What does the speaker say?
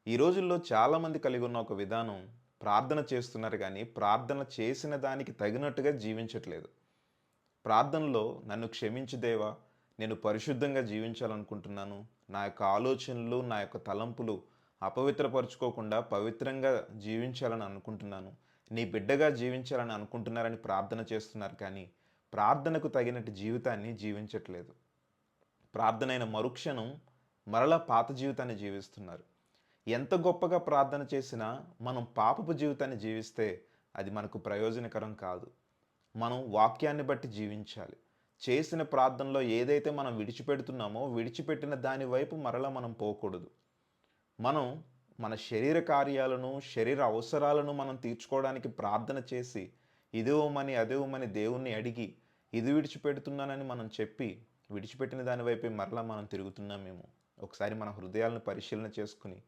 ఈ రోజుల్లో చాలామంది కలిగి ఉన్న ఒక విధానం ప్రార్థన చేస్తున్నారు కానీ, ప్రార్థన చేసిన దానికి తగినట్టుగా జీవించట్లేదు. ప్రార్థనలో నన్ను క్షమించు దేవా, నేను పరిశుద్ధంగా జీవించాలనుకుంటున్నాను. నా యొక్క ఆలోచనలు, నా యొక్క తలంపులు అపవిత్రపరుచుకోకుండా పవిత్రంగా జీవించాలని అనుకుంటున్నాను. నీ బిడ్డగా జీవించాలని అనుకుంటున్నారని ప్రార్థన చేస్తున్నారు కానీ, ప్రార్థనకు తగినట్టు జీవితాన్ని జీవించట్లేదు. ప్రార్థనైన మరుక్షణం మరలా పాత జీవితాన్ని జీవిస్తున్నారు. ఎంత గొప్పగా ప్రార్థన చేసినా మనం పాపపు జీవితాన్ని జీవిస్తే అది మనకు ప్రయోజనకరం కాదు. మనం వాక్యాన్ని బట్టి జీవించాలి. చేసిన ప్రార్థనలో ఏదైతే మనం విడిచిపెడుతున్నామో, విడిచిపెట్టిన దాని వైపు మరలా మనం పోకూడదు. మనం మన శరీర కార్యాలను, శరీర అవసరాలను మనం తీర్చుకోవడానికి ప్రార్థన చేసి, ఇదివ్వమని, అదివ్వమని దేవుణ్ణి అడిగి, ఇది విడిచిపెడుతున్నానని మనం చెప్పి, విడిచిపెట్టిన దాని వైపే మరలా మనం తిరుగుతున్నామేమో. ఒకసారి మన హృదయాలను పరిశీలన చేసుకొని